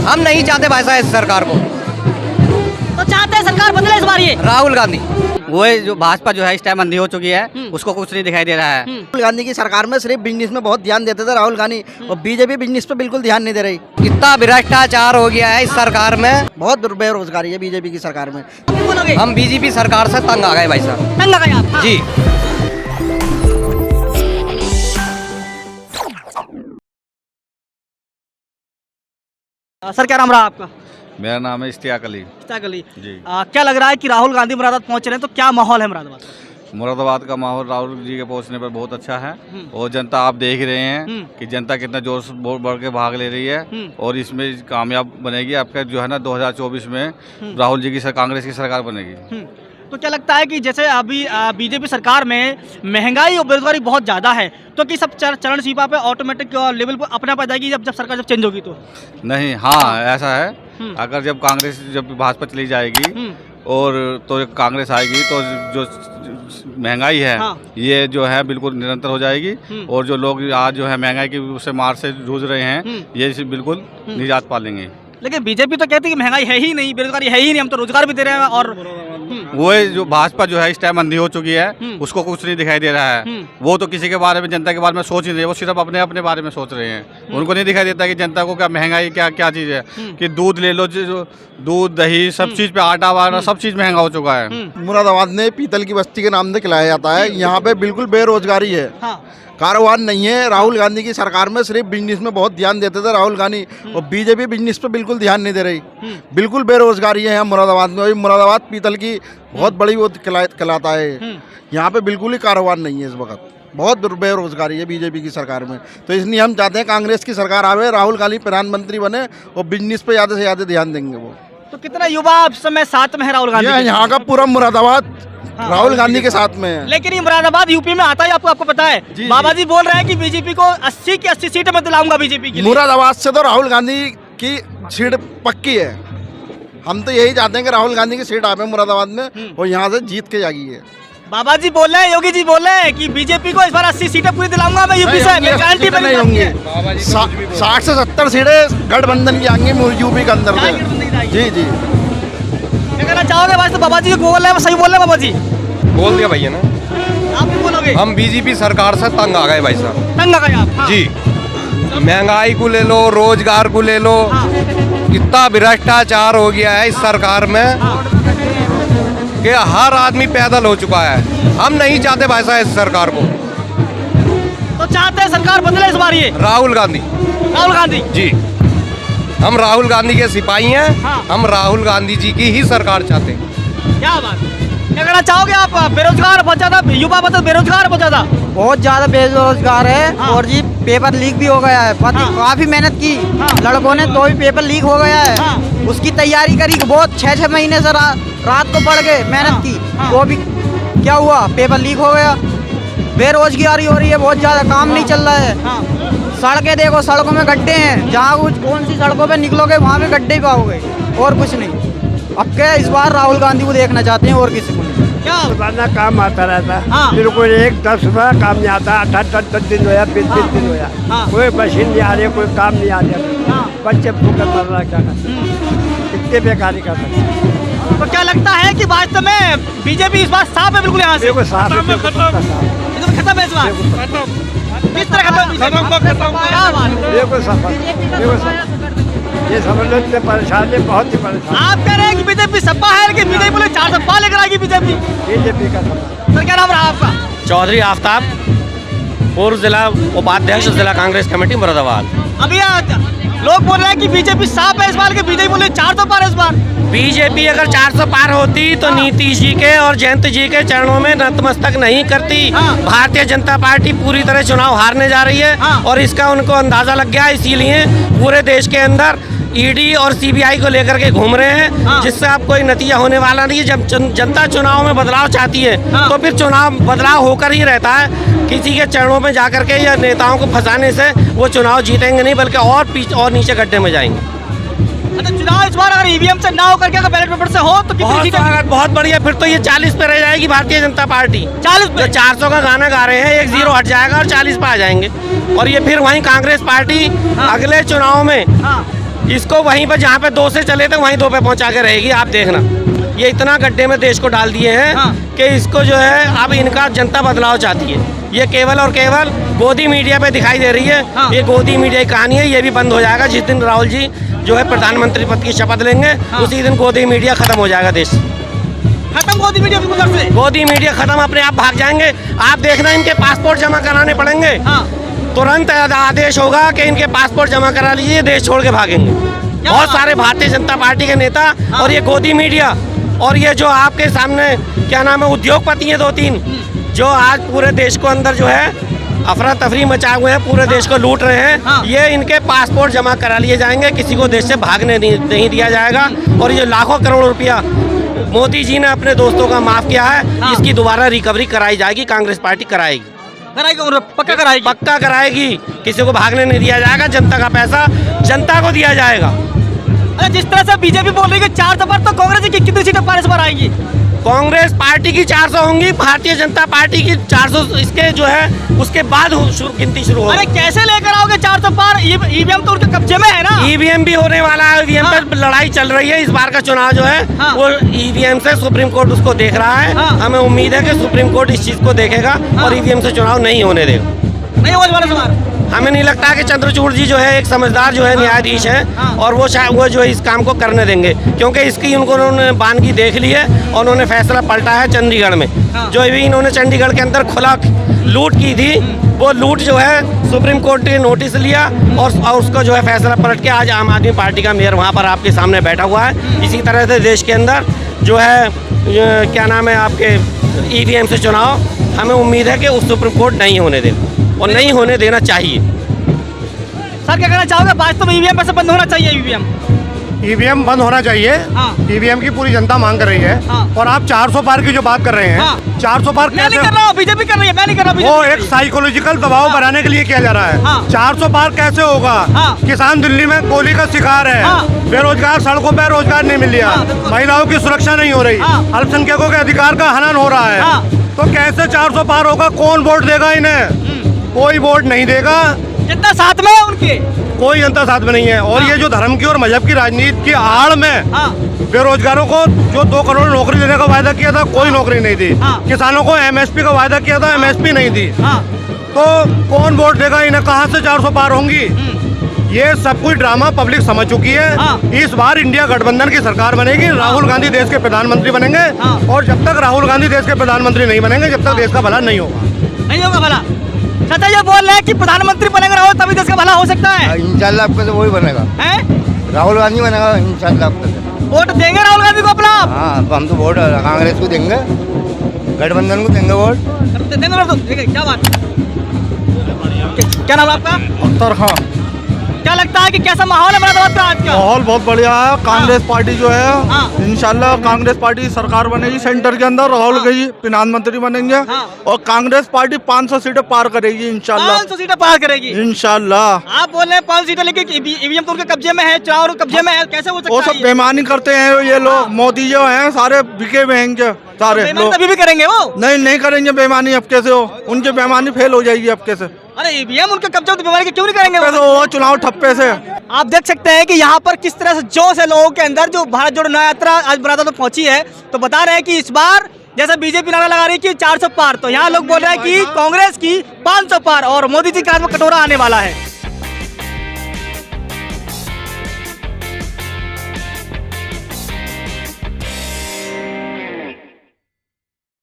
हम नहीं चाहते भाई साहब इस सरकार को। तो चाहते हैं सरकार बदले इस बार ये। राहुल गांधी वो जो भाजपा जो है इस टाइम अंधी हो चुकी है, उसको कुछ नहीं दिखाई दे रहा है। राहुल गांधी की सरकार में सिर्फ बिजनेस में बहुत ध्यान देते थे राहुल गांधी, और बीजेपी बिजनेस पे बिल्कुल ध्यान नहीं दे रही। कितना भ्रष्टाचार हो गया है इस सरकार में, बहुत बेरोजगारी है बीजेपी की सरकार में। क्या बोलोगे? हम बीजेपी सरकार से तंग आ गए भाई साहब। तंग आ गए आप? हाँ। जी सर क्या नाम रहा आपका? मेरा नाम है इश्तियाक अली इश्तियाक अली जी। क्या लग रहा है कि राहुल गांधी मुरादाबाद पहुंच रहे हैं, तो क्या माहौल है मुरादाबाद का? मुरादाबाद का माहौल राहुल जी के पहुंचने पर बहुत अच्छा है और जनता आप देख ही रहे हैं कि जनता कितना जोर से बढ़ के भाग ले रही है और इसमें कामयाब बनेगी। आपका जो है ना 2024 में राहुल जी की कांग्रेस की सरकार बनेगी। तो क्या लगता है कि जैसे अभी बीजेपी सरकार में महंगाई और बेरोजगारी बहुत ज़्यादा है, तो कि सब चरण सीमा पे ऑटोमेटिक लेवल पर अपना पा जाएगी जब सरकार जब चेंज होगी तो? नहीं, हाँ ऐसा है। अगर जब भाजपा चली जाएगी और तो कांग्रेस आएगी तो जो महंगाई है ये जो है बिल्कुल निरंतर हो जाएगी और जो लोग आज जो है महंगाई की उससे मार से जूझ रहे हैं ये बिल्कुल निजात पा लेंगे। लेकिन बीजेपी तो कहती है कि महंगाई है ही नहीं, बेरोजगारी है ही नहीं, हम तो रोजगार भी दे रहे हैं। और वो जो भाजपा जो है इस टाइम अंधी हो चुकी है, उसको कुछ नहीं दिखाई दे रहा है। वो तो किसी के बारे में, जनता के बारे में सोच ही नहीं रहे, वो सिर्फ अपने बारे में सोच रहे हैं। उनको नहीं दिखाई देता कि जनता को क्या महंगाई क्या चीज़ है। कि दूध ले लो, जो दूध दही सब चीज़ पे आटा वाटा सब चीज़ महंगा हो चुका है। मुरादाबाद में पीतल की बस्ती के नाम से खिलाया जाता है। यहाँ पे बिल्कुल बेरोजगारी है, कारोबार नहीं है। राहुल गांधी की सरकार में सिर्फ बिजनेस में बहुत ध्यान देते थे राहुल गांधी, और बीजेपी बिजनेस पे बिल्कुल ध्यान नहीं दे रही। बिल्कुल बेरोजगारी है यहाँ मुरादाबाद में। मुरादाबाद पीतल की बहुत बड़ी वो कहलाता है। यहाँ पे बिल्कुल ही कारोबार नहीं है इस वक्त, बहुत बेरोजगारी है बीजेपी की सरकार में। तो इसलिए हम चाहते हैं कांग्रेस की सरकार आवे, राहुल गांधी प्रधानमंत्री बने और बिजनेस पे ज़्यादा से ज़्यादा ध्यान देंगे वो। तो कितना युवा अब समय साथ में है राहुल गांधी? यहाँ का पूरा मुरादाबाद राहुल गांधी के साथ में है। लेकिन ये मुरादाबाद यूपी में आता है, आपको पता है। बाबा जी बोल रहे हैं कि बीजेपी को 80 की 80 सीट में दिलाऊंगा बीजेपी की। मुरादाबाद से तो राहुल गांधी की सीट पक्की है। हम तो यही चाहते हैं कि राहुल गांधी की सीट आवे मुरादाबाद में और यहाँ से जीत के जाइए। बाबा जी बोल रहे हैं, योगी जी बोल रहे हैं कि बीजेपी को इस बार 80 सीटें पूरी दिलाऊंगा मैं यूपी से। गारंटी नहीं होंगी, 60 से 70 सीटें गठबंधन की आएंगी यूपी के अंदर से। जी जी, क्या कहना चाहोगे भाई? तो बाबा जी बोल रहे हैं, सही बोल रहे हैं बाबा जी? बोल दिया भैया ना। आप भी बोलोगे? हम बीजेपी सरकार से तंग आ गए भाई साहब। तंग आ गए आप? हाँ। जी, महंगाई को ले लो, रोजगार को ले लो, कितना भ्रष्टाचार हो गया है इस सरकार में कि हर आदमी पैदल हो चुका है। हम नहीं चाहते भाई साहब इस सरकार को। तो चाहते हैं सरकार बदले इस बार ये। राहुल गांधी जी, हम राहुल गांधी के सिपाही हैं। हम राहुल गांधी जी की ही सरकार चाहते हैं। क्या बात है? क्या कहना चाहोगे आप? बेरोजगार बहुत ज्यादा, युवा मतलब बेरोजगार बहुत ज्यादा, बहुत ज्यादा बेरोजगार है। और जी पेपर लीक भी हो गया है। काफी मेहनत की लड़कों ने, तो भी पेपर लीक हो गया है। उसकी तैयारी करी बहुत 6-6 महीने से रात को पढ़ के मेहनत की, वो भी क्या हुआ, पेपर लीक हो गया। बेरोजगारी हो रही है बहुत ज्यादा, काम नहीं चल रहा है। सड़कें देखो, सड़कों में गड्ढे हैं। जहाँ कौन सी सड़कों पे निकलोगे वहाँ पे गड्ढे पाओगे, और कुछ नहीं। अब क्या इस बार राहुल गांधी को देखना चाहते हैं और किसी को नहीं। क्या रोजाना काम आता रहता है। मेरे को 1-10 रुपया काम नहीं आता। 18 दिन होया, 20 दिन होया, कोई मशीन नहीं आ रही, कोई काम नहीं आ रहा। बच्चे भूखे मर रहा, क्या करते, कितने बेकारी कर सकते। तो क्या लगता है कि वास्तव में बीजेपी इस बार साफ है बिल्कुल यहाँ से? खत्म है इस बार? किस तरह ये समझ लो, इतने परेशान है, बहुत ही परेशान। आप कह रहे हैं कि बीजेपी सपा है, लेकिन बीजेपी बोले 4 सपा लेकर आएगी बीजेपी का सपा। सर क्या नाम रहा आपका? चौधरी आफ्ताब, पूर्व जिला उपाध्यक्ष जिला कांग्रेस कमेटी मुरादाबाद। अभी लोग बोल रहे हैं कि बीजेपी साफ है इस बार, के बीजेपी बोले 400 पार है इस बार। बीजेपी अगर 400 पार होती तो नीतीश जी के और जयंत जी के चरणों में नतमस्तक नहीं करती। भारतीय जनता पार्टी पूरी तरह चुनाव हारने जा रही है और इसका उनको अंदाजा लग गया। इसीलिए पूरे देश के अंदर ईडी और सीबीआई को लेकर के घूम रहे हैं, जिससे अब कोई नतीजा होने वाला नहीं है। जब जनता चुनाव में बदलाव चाहती है तो फिर चुनाव बदलाव होकर ही रहता है। किसी के चरणों में जाकर के या नेताओं को फंसाने से वो चुनाव जीतेंगे नहीं, बल्कि और नीचे गड्ढे में जाएंगे। अच्छा, चुनाव इस बार अगर ईवीएम से ना होकर के अगर बैलेट पेपर से हो तो बहुत बढ़िया, फिर तो ये 40 पे रह जाएगी भारतीय जनता पार्टी। 40 पे 400 का गाना गा रहे हैं, 1 0 हट जाएगा और 40 पे आ जाएंगे। और ये फिर वहीं कांग्रेस पार्टी अगले चुनाव में इसको वहीं पर जहाँ पे 2 से चले थे वहीं 2 पे पहुँचा के रहेगी, आप देखना। ये इतना गड्ढे में देश को डाल दिए हैं कि इसको जो है अब इनका जनता बदलाव चाहती है। ये केवल और केवल गोदी मीडिया पे दिखाई दे रही है। ये गोदी मीडिया की कहानी है, ये भी बंद हो जाएगा जिस दिन राहुल जी जो है प्रधानमंत्री पद की शपथ लेंगे। उसी दिन गोदी मीडिया खत्म हो जाएगा, देश खत्म गोदी मीडिया की वजह से। गोदी मीडिया खत्म, अपने आप भाग जाएंगे। आप देखना इनके पासपोर्ट जमा कराने पड़ेंगे, तुरंत आदेश होगा कि इनके पासपोर्ट जमा करा लीजिए, देश छोड़ के भागेंगे। बहुत सारे भारतीय जनता पार्टी के नेता और ये गोदी मीडिया और ये जो आपके सामने क्या नाम है उद्योगपति हैं 2-3 जो आज पूरे देश को अंदर जो है अफरा तफरी मचाए हुए हैं, पूरे देश को लूट रहे हैं। ये इनके पासपोर्ट जमा करा लिए जाएंगे, किसी को देश से भागने नहीं दिया जाएगा। और ये लाखों करोड़ रुपया मोदी जी ने अपने दोस्तों का माफ किया है, इसकी दोबारा रिकवरी कराई जाएगी, कांग्रेस पार्टी कराएगी, पक्का कराएगी, पक्का कराएगी। किसी को भागने नहीं दिया जाएगा, जनता का पैसा जनता को दिया जाएगा। अरे जिस तरह से बीजेपी बोल रही है 400 पर, तो कांग्रेस की कितनी सीटें पार इस बार आएंगी? कांग्रेस पार्टी की 400 होंगी, भारतीय जनता पार्टी की 400 इसके जो है उसके बाद गिनती शुरू होगी। अरे कैसे लेकर आओगे 400 पार? ईवीएम तो उनके कब्जे में है ना। ईवीएम भी होने वाला है, ईवीएम पर लड़ाई चल रही है। इस बार का चुनाव जो है वो ईवीएम से सुप्रीम कोर्ट उसको देख रहा है। हमें उम्मीद है कि सुप्रीम कोर्ट इस चीज को देखेगा और ईवीएम से चुनाव नहीं होने देगा। नहीं होने वाला सवाल। हमें नहीं लगता कि चंद्रचूड़ जी जो है एक समझदार जो है न्यायाधीश हैं और वो जो है इस काम को करने देंगे, क्योंकि इसकी उन्होंने बानगी देख ली है और उन्होंने फैसला पलटा है चंडीगढ़ में। जो भी इन्होंने चंडीगढ़ के अंदर खुला लूट की थी, वो लूट जो है सुप्रीम कोर्ट ने नोटिस लिया और उसका जो है फैसला पलट के आज आम आदमी पार्टी का मेयर वहाँ पर आपके सामने बैठा हुआ है। इसी तरह से देश के अंदर जो है क्या नाम है आपके ईवीएम से चुनाव हमें उम्मीद है कि उस सुप्रीम कोर्ट नहीं होने देगा और नहीं होने देना चाहिए। सर क्या कहना चाहोगे? वास्तव में ईवीएम पैसे बंद होना चाहिए? ईवीएम बंद होना चाहिए। ईवीएम की पूरी जनता मांग कर रही है। और आप 400 पार की जो बात कर रहे हैं, 400 पार मैं नहीं कर रहा हूँ, बीजेपी कर रही है, मैं नहीं कर रहा हूँ। वो एक साइकोलॉजिकल दबाव बनाने के लिए किया जा रहा है। 400 पार कैसे होगा? किसान दिल्ली में गोली का शिकार है, बेरोजगार सड़कों पर रोजगार नहीं मिल रहा, महिलाओं की सुरक्षा नहीं हो रही, अल्पसंख्यकों के अधिकार का हनन हो रहा है। तो कैसे 400 पार होगा? कौन वोट देगा इन्हें? कोई वोट नहीं देगा। जनता साथ में है उनके, कोई जनता साथ में नहीं है। और ये जो धर्म की और मजहब की राजनीति की आड़ में बेरोजगारों को जो 2 करोड़ नौकरी देने का वायदा किया था, कोई नौकरी नहीं दी। किसानों को एमएसपी का वायदा किया था, एमएसपी नहीं दी। तो कौन वोट देगा इन्हें? कहां से 400 पार होंगी? ये सब कुछ ड्रामा पब्लिक समझ चुकी है। इस बार इंडिया गठबंधन की सरकार बनेगी, राहुल गांधी देश के प्रधानमंत्री बनेंगे। और जब तक राहुल गांधी देश के प्रधानमंत्री नहीं बनेंगे, जब तक देश का भला नहीं होगा। नहीं होगा भला। चाचा ये बोल रहे हैं कि प्रधानमंत्री बनेगा राहुल, तभी देश का भला हो सकता है। इंशाल्लाह आपका तो वही बनेगा, राहुल गांधी बनेगा इंशाल्लाह आपका। वोट देंगे राहुल गांधी को अपना? हाँ, तो हम तो वोट कांग्रेस को देंगे, गठबंधन को देंगे वोट। देंगे क्या बात? क्या नाम है आपका? अख्तर खान। क्या लगता है कि कैसा माहौल है मुरादाबाद का आज का? माहौल बहुत बढ़िया है। कांग्रेस पार्टी जो है इंशाल्लाह कांग्रेस पार्टी सरकार बनेगी सेंटर के अंदर, राहुल गांधी प्रधानमंत्री बनेंगे और कांग्रेस पार्टी 500 सीटें पार करेगी इंशाल्लाह। 500 सीटें पार करेगी इंशाल्लाह। आप बोल रहे हैं 500 सीटें, लेकिन ईवीएम तो उनके कब्जे में है, चुनाव कब्जे में है, कैसे हो सकता है? वो सब बेईमानी करते हैं ये लोग। मोदी जो हैं सारे बिके हुए हैं सारे लोग। तभी भी करेंगे वो? नहीं करेंगे बेईमानी। अब कैसे हो? उनकी बेईमानी फेल हो जाएगी अब कैसे? अरे ईवीएम उनके कब्जे में, बीमारी क्यों नहीं करेंगे वो? चुनाव ठप्पे से। आप देख सकते हैं कि यहाँ पर किस तरह से जोश है लोगों के अंदर। जो भारत जोड़ो न्याय यात्रा आज मुरादाबाद में पहुंची है, तो बता रहे हैं कि इस बार जैसे बीजेपी नारा लगा रही है कि 400 पार, तो यहाँ लोग बोल रहे हैं कि कांग्रेस की 500 पार और मोदी जी के हाथ में कटोरा आने वाला है।